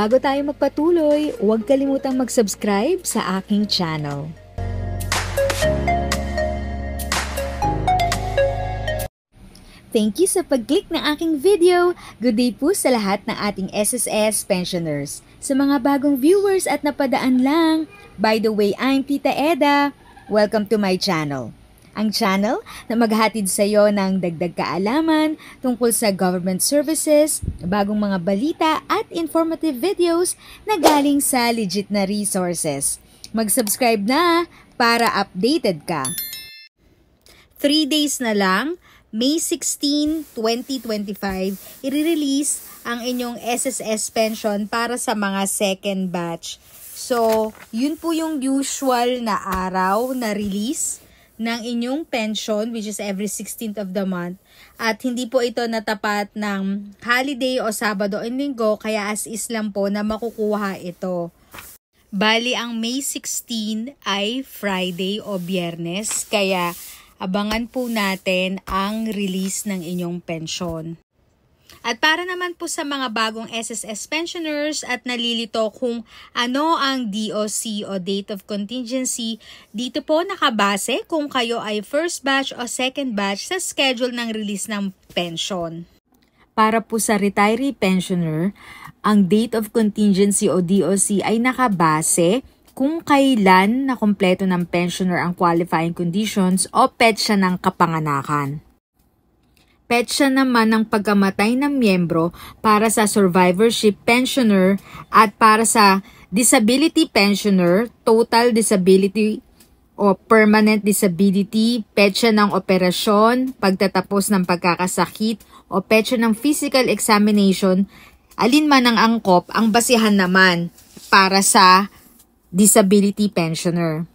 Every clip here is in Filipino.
bago tayo magpatuloy, huwag kalimutang mag-subscribe sa aking channel. Thank you sa pag-click ng aking video. Good day po sa lahat ng ating SSS pensioners. Sa mga bagong viewers at napadaan lang, by the way, I'm Tita Eda. Welcome to my channel. Ang channel na maghahatid sa iyo ng dagdag kaalaman tungkol sa government services, bagong mga balita at informative videos na galing sa legit na resources. Mag-subscribe na para updated ka. 3 days na lang, May 16, 2025, i-release ang inyong SSS pension para sa mga second batch. So, yun po yung usual na araw na release ng inyong pension, which is every 16th of the month. At hindi po ito natapat ng holiday o Sabado o Linggo, kaya as is lang po na makukuha ito. Bali, ang May 16 ay Friday o Biyernes, kaya abangan po natin ang release ng inyong pensyon. At para naman po sa mga bagong SSS pensioners at nalilito kung ano ang DOC o Date of Contingency, dito po nakabase kung kayo ay first batch o second batch sa schedule ng release ng pension. Para po sa retiree pensioner, ang Date of Contingency o DOC ay nakabase kung kailan na kumpleto ng pensioner ang qualifying conditions o petsa ng kapanganakan. Petsa naman ng pagkamatay ng miyembro para sa survivorship pensioner at para sa disability pensioner, total disability o permanent disability, petsa ng operasyon, pagtatapos ng pagkakasakit o petsa ng physical examination, alinman ang angkop ang basihan naman para sa disability pensioner.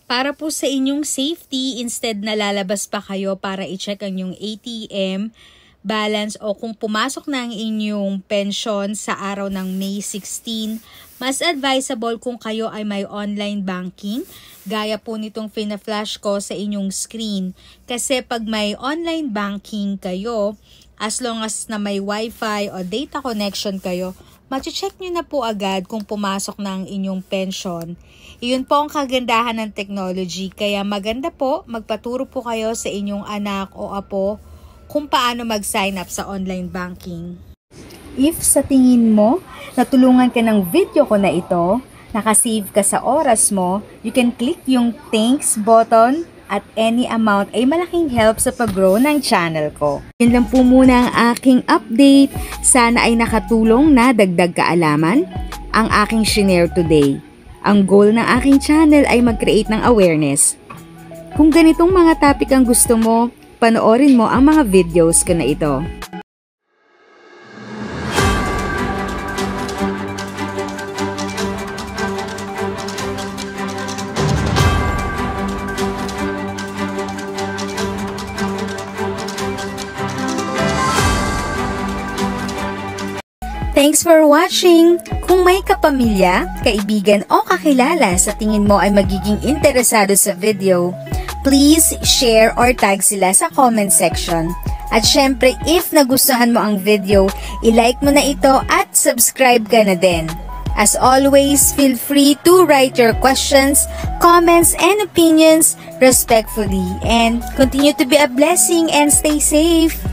Para po sa inyong safety, instead na lalabas pa kayo para i-check ang inyong ATM balance o kung pumasok na ang inyong pension sa araw ng May 16, mas advisable kung kayo ay may online banking, gaya po nitong fina-flash ko sa inyong screen. Kasi pag may online banking kayo, as long as na may wifi o data connection kayo, mache-check nyo na po agad kung pumasok na ang inyong pension. Iyon po ang kagandahan ng technology, kaya maganda po magpaturo po kayo sa inyong anak o apo kung paano mag-sign up sa online banking. If sa tingin mo, natulungan ka ng video ko na ito, nakasave ka sa oras mo, you can click yung thanks button at any amount ay malaking help sa pag-grow ng channel ko. Yun lang po muna ang aking update. Sana ay nakatulong na dagdag kaalaman ang aking shinare today. Ang goal ng aking channel ay mag-create ng awareness. Kung ganitong mga topic ang gusto mo, panoorin mo ang mga videos ko na ito. Thanks for watching! Kung may kapamilya, kaibigan o kakilala sa tingin mo ay magiging interesado sa video, please share or tag sila sa comment section. At syempre, if nagustuhan mo ang video, i-like mo na ito at subscribe ka na din. As always, feel free to write your questions, comments, and opinions respectfully. And continue to be a blessing and stay safe!